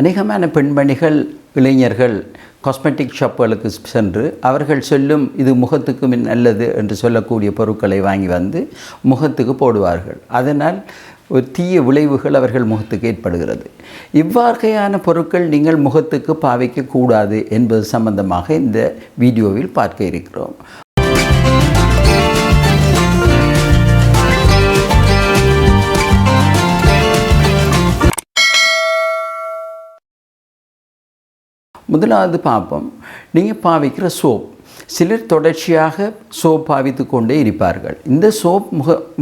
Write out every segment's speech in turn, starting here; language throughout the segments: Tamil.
அநேகமான பெண்மணிகள் இளைஞர்கள் காஸ்மெட்டிக் ஷாப்புகளுக்கு சென்று அவர்கள் சொல்லும் இது முகத்துக்கு நல்லது என்று சொல்லக்கூடிய பொருட்களை வாங்கி வந்து முகத்துக்கு போடுவார்கள். அதனால் ஒரு தீய விளைவுகள் அவர்கள் முகத்துக்கு ஏற்படுகிறது. இவ்வகையான பொருட்கள் நீங்கள் முகத்துக்கு பாவிக்கக்கூடாது என்பது சம்பந்தமாக இந்த வீடியோவில் பார்க்க இருக்கிறோம். முதலாவது பார்ப்போம், நீங்கள் பாவிக்கிற சோப். சிலர் தொடர்ச்சியாக சோப் பாவித்து கொண்டே இருப்பார்கள். இந்த சோப்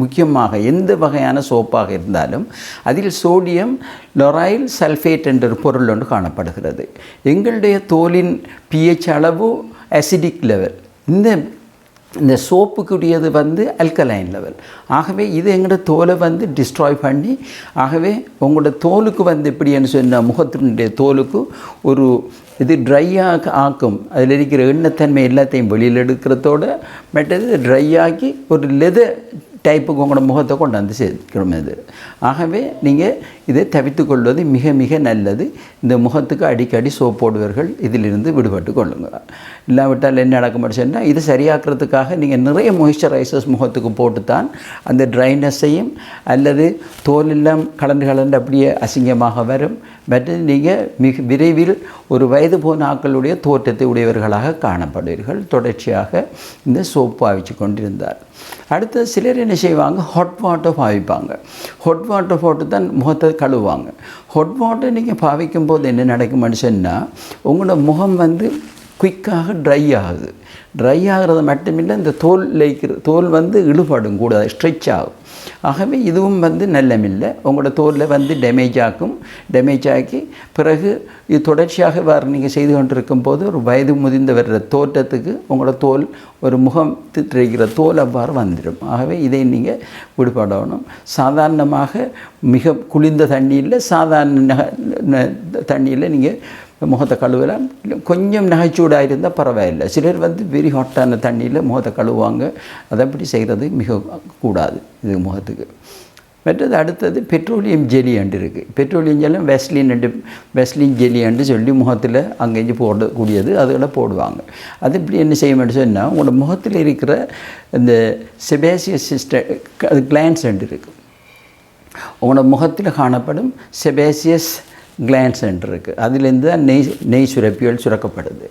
முக்கியமாக எந்த வகையான சோப்பாக இருந்தாலும் அதில் சோடியம் லொரைல் சல்ஃபேட் என்ற பொருள் ஒன்று காணப்படுகிறது. எங்களுடைய தோலின் pH அளவு அசிடிக் லெவல், இந்த சோப்புக்குரியது அல்கலைன் லெவல். ஆகவே இது எங்களோட தோலை டிஸ்ட்ராய் பண்ணி, ஆகவே உங்களோட தோலுக்கு எப்படின்னு சொன்னால் முகத்தினுடைய தோலுக்கு ஒரு இது ட்ரையாக ஆக்கும். அதில் இருக்கிற எண்ணத்தன்மை எல்லாத்தையும் வெளியில் எடுக்கிறதோடு மற்றது ட்ரை ஆக்கி ஒரு லெதர் டைப்புக்கு உங்களோட முகத்தை கொண்டாந்து சேர்க்கணும். இது ஆகவே நீங்கள் இதை தவிர்த்து கொள்வது மிக மிக நல்லது. இந்த முகத்துக்கு அடிக்கடி சோப் போடுவர்கள் இதிலிருந்து விடுபட்டு கொள்ளுங்கள். இல்லாவிட்டால் என்ன நடக்க முடிச்சுன்னா, இது சரியாக்குறதுக்காக நீங்கள் நிறைய மாய்ஸ்சரைசர்ஸ் முகத்துக்கு போட்டு தான் அந்த ட்ரைனஸையும் அல்லது தோலெல்லாம் கலந்து அப்படியே அசிங்கமாக வரும். மற்றது நீங்கள் மிக விரைவில் ஒரு வயது போன ஆக்களுடைய தோற்றத்தை உடையவர்களாக காணப்படுவீர்கள் தொடர்ச்சியாக இந்த சோப் பாவிச்சு கொண்டிருந்தார். அடுத்தது சிலர் என்ன செய்வாங்க, ஹாட் வாட்டர் பாவிப்பாங்க. ஹாட் வாட்டர் போட்டு தான் முகத்தை கழுவுவாங்க. ஹாட் வாட்டர் நீங்கள் பாவிக்கும் போது என்ன நடக்கும்னு சொன்னால், உங்களோட முகம் குயிக்காக ட்ரை ஆகுது. ட்ரை ஆகிறது மட்டுமில்லை, இந்த தோல் இழுபடும் கூட, ஸ்ட்ரெச் ஆகும். ஆகவே இதுவும் நல்லமில்லை. உங்களோட தோலில் டேமேஜ் ஆக்கி பிறகு இது தொடர்ச்சியாக வேறு நீங்கள் செய்து கொண்டிருக்கும் போது ஒரு வயது முதிர்ந்து வர்ற தோற்றத்துக்கு உங்களோட தோல் ஒரு முகம் திரிக்கிற தோல் அவ்வாறு வந்துடும். ஆகவே இதை நீங்கள் விடுபடணும். சாதாரணமாக மிக குளிர்ந்த தண்ணியில், சாதாரண தண்ணியில் நீங்கள் முகத்தை கழுவலாம். கொஞ்சம் நகைச்சூடாக இருந்தால் பரவாயில்லை. சிலர் வெரி ஹாட்டான தண்ணியில் முகத்தை கழுவுவாங்க. அதை அப்படி செய்கிறது மிக கூடாது இது முகத்துக்கு. மற்றது அடுத்தது பெட்ரோலியம் ஜெல்லி அண்டு இருக்குது. பெட்ரோலியம் ஜெல்லி வெஸ்லின் ஜெல்லி அண்டு சொல்லி முகத்தில் அங்கேயும் போடக்கூடியது, அதில் போடுவாங்க. அது இப்படி என்ன செய்ய வேண்டும் சொன்னால், உங்களோட முகத்தில் இருக்கிற இந்த செபேசியஸ் கிளான்ஸ் அண்டு இருக்குது. உங்களோட முகத்தில் காணப்படும் செபேசியஸ் கிளான்ஸ் என்று இருக்குது. அதுலேருந்து தான் நெய் சுரப்பிகள் சுரக்கப்படுது.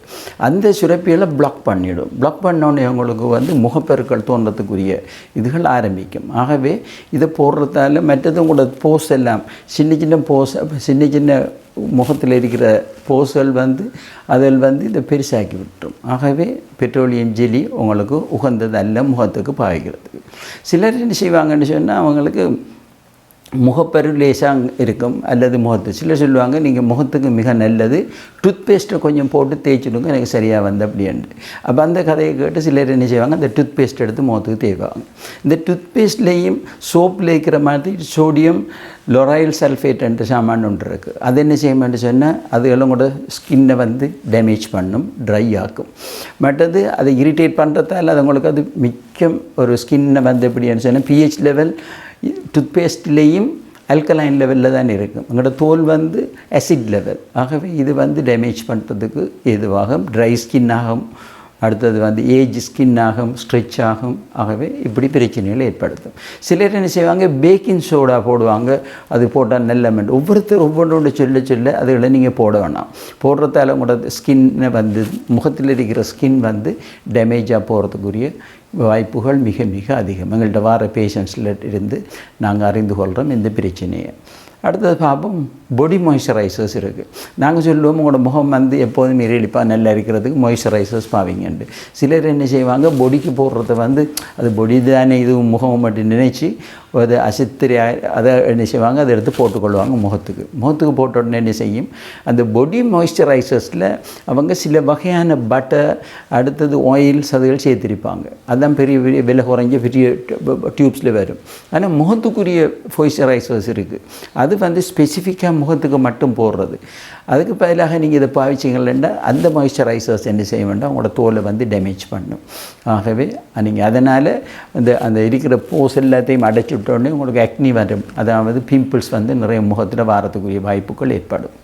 அந்த சுரப்பிகளை பிளாக் பண்ணிவிடும். பிளாக் பண்ணோன்னே உங்களுக்கு முகப்பெருக்கள் தோன்றத்துக்குரிய இதுகள் ஆரம்பிக்கும். ஆகவே இதை போடுறதால மற்றது உங்களோட போஸ் எல்லாம் சின்ன சின்ன முகத்தில் இருக்கிற போஸ்கள் அதில் இதை பெருசாக்கி விட்டுரும். ஆகவே பெட்ரோலியம் ஜெல்லி உங்களுக்கு உகந்தது அல்ல முகத்துக்கு பாய்க்கிறதுக்கு. சிலர் என்ன செய்வாங்கன்னு சொன்னால், அவங்களுக்கு முகப்பரு லேசாக இருக்கும் அல்லது சிலர் சொல்லுவாங்க, நீங்கள் முகத்துக்கு மிக நல்லது டூத்பேஸ்ட்டை கொஞ்சம் போட்டு தேய்ச்சிடுங்க, எனக்கு சரியாக அப்படின்ட்டு. அப்போ அந்த கதையை கேட்டு சிலர் என்ன செய்வாங்க, அந்த டூத்பேஸ்ட் எடுத்து முகத்துக்கு தேய்ப்பாங்க. இந்த டூத்பேஸ்ட்லேயும் சோப்பில் இருக்கிற மாதிரி சோடியம் லொரைல் சல்ஃபேட் என்ற சாமான் ஒன்று இருக்குது. அது என்ன செய்யணும்னு சொன்னால், அதுகளும் கூட ஸ்கின்னை டேமேஜ் பண்ணும், ட்ரை ஆக்கும். மற்றது அதை இரிட்டேட் பண்ணுறதால அது உங்களுக்கு அது மிச்சம் ஒரு ஸ்கின்னை எப்படின்னு சொன்னால், pH லெவல் டூத்பேஸ்ட்லேயும் அல்கலைன் லெவலில் தான் இருக்கும். உங்களோட தோல் அசிட் லெவல். ஆகவே இது டேமேஜ் பண்ணுறதுக்கு ஏதுவாகும், ட்ரை ஸ்கின் ஆகும். அடுத்தது ஏஜ் ஸ்கின் ஆகும், ஸ்ட்ரெச் ஆகும். ஆகவே இப்படி பிரச்சனைகளை ஏற்படுத்தும். சிலர் என்ன செய்வாங்க, பேக்கிங் சோடா போடுவாங்க. அது போட்டால் நல்ல ஒவ்வொருத்தர் ஒவ்வொன்றோட சொல்ல அதுகளை நீங்கள் போட வேணாம். போடுறதால உங்களோட ஸ்கின்னை முகத்தில் இருக்கிற ஸ்கின் டேமேஜாக போகிறதுக்குரிய வாய்ப்புகள் மிக மிக அதிகம். எங்கள்கிட்ட வர பேஷண்ட்ஸில் இருந்து நாங்கள் அறிந்து கொள்கிறோம் இந்த பிரச்சனையை. அடுத்தது பார்ப்போம், பாடி மாய்ஸ்சரைசர்ஸ் இருக்குது. நாங்கள் சொல்லுவோம், உங்களோட முகம் எப்போதும் இறைலிப்பாக நல்லா இருக்கிறதுக்கு மாய்ஸ்சரைசர்ஸ் பாவிங்கண்டு. சிலர் என்ன செய்வாங்க, பொடிக்கு போடுறத அது பொடி தானே இது முகம் மட்டும் நினைச்சு அதை அசித்திரி அதை என்ன செய்வாங்க, அதை எடுத்து போட்டுக்கொள்வாங்க முகத்துக்கு போட்ட உடனே என்ன செய்யும், அந்த பொடி மாய்ஸ்சரைசர்ஸில் அவங்க சில வகையான பட்டர், அடுத்தது ஆயில்ஸ் அதுகள் சேர்த்திருப்பாங்க. அதுதான் பெரிய பெரிய விலை குறைஞ்ச பெரிய டியூப்ஸில் வரும். ஆனால் முகத்துக்குரிய மாய்ஸ்சரைசர்ஸ் இருக்குது. அது ஸ்பெசிஃபிக்காக முகத்துக்கு மட்டும் போடுறது. அதுக்கு பதிலாக நீங்கள் இதை பாவிச்சிங்கன்னா அந்த மாய்ஸ்சரைசர்ஸ் என்ன செய்ய வேண்டாம், உங்களோட தோலை டேமேஜ் பண்ணும். ஆகவே நீங்கள் அதனால் அந்த இருக்கிற போஸ் எல்லாத்தையும் அடைச்சி விட்டோடனே உங்களுக்கு ஆக்னி வரும். அதாவது பிம்பிள்ஸ் நிறைய முகத்தில் வாரத்துக்குரிய வாய்ப்புகள் ஏற்படும்.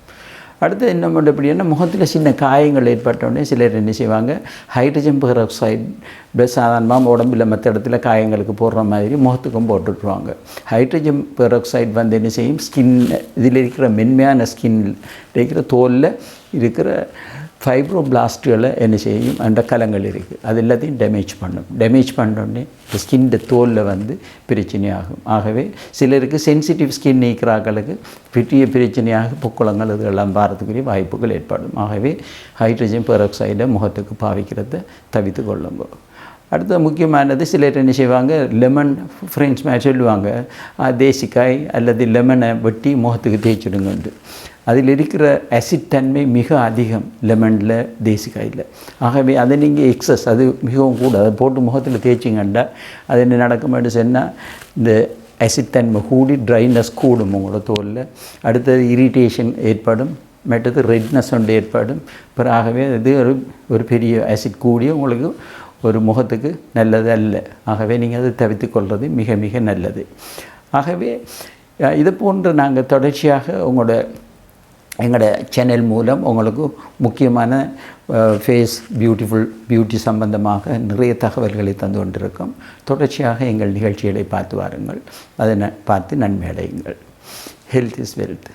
அடுத்து என்ன பண்ணுறது எப்படின்னா முகத்தில் சின்ன காயங்கள் ஏற்பட்டோடனே சிலர் என்ன செய்வாங்க ஹைட்ரஜன் பெராக்சைடு சாதாரணமாக உடம்பில் மற்ற இடத்துல காயங்களுக்கு போடுற மாதிரி முகத்துக்கும் போட்டுட்ருவாங்க. ஹைட்ரஜன் பெராக்சைடு வந்து என்ன செய்யும் ஸ்கின் இதில் இருக்கிற மென்மையான ஸ்கின்னில் இருக்கிற தோலில் இருக்கிற ஃபைப்ரோபிளாஸ்ட்டுகளை என்ன செய்யும் அந்த கலங்கள் இருக்குது அது எல்லாத்தையும் டேமேஜ் பண்ணோடனே ஸ்கின் தோலில் வந்து பிரச்சனையாகும். ஆகவே சிலருக்கு சென்சிட்டிவ் ஸ்கின் நீக்கிறாங்களுக்கு பெரிய பிரச்சனையாக புக்குளங்கள் இதெல்லாம் பாரத்துக்குரிய வாய்ப்புகள் ஏற்படும். ஆகவே ஹைட்ரஜன் பெராக்சைடை முகத்துக்கு பாவிக்கிறத தவிர்த்து கொள்ளுங்க. அடுத்த முக்கியமானது சிலர் என்ன செய்வாங்க லெமன் ஃப்ரெண்ட்ஸ் மாதிரி சொல்லுவாங்க தேசிக்காய் அல்லது லெமனை வெட்டி முகத்துக்கு தேய்ச்சிடுங்கண்டு. அதில் இருக்கிற ஆசிட் தன்மை மிக அதிகம் லெமனில் தேசிக்காயில். ஆகவே அதை நீங்கள் எக்ஸஸ் அது மிகவும் கூட அதை போட்டு முகத்தில் தேய்ச்சிங்கண்டா அது என்ன நடக்கும்னு சொன்னால் இந்த ஆசிட் தன்மை கூடி ட்ரைனஸ் கூடும் உங்களோட தோலில். அடுத்தது இரிட்டேஷன் ஏற்படும், மற்றது ரெட்னஸ் ஒன்று ஏற்படும். ஆகவே அது ஒரு பெரிய ஆசிட் கூடி உங்களுக்கு ஒரு முகத்துக்கு நல்லது அல்ல. ஆகவே நீங்கள் அதை தவிர்த்து கொள்வது மிக மிக நல்லது. ஆகவே இதை போன்று நாங்கள் தொடர்ச்சியாக எங்களோட சேனல் மூலம் உங்களுக்கு முக்கியமான ஃபேஸ் பியூட்டி சம்பந்தமாக நிறைய தகவல்களை தந்து கொண்டிருக்கோம். தொடர்ச்சியாக எங்கள் நிகழ்ச்சிகளை பார்த்து வாருங்கள், அதை பார்த்து நன்மை அடையுங்கள். Health is wealth.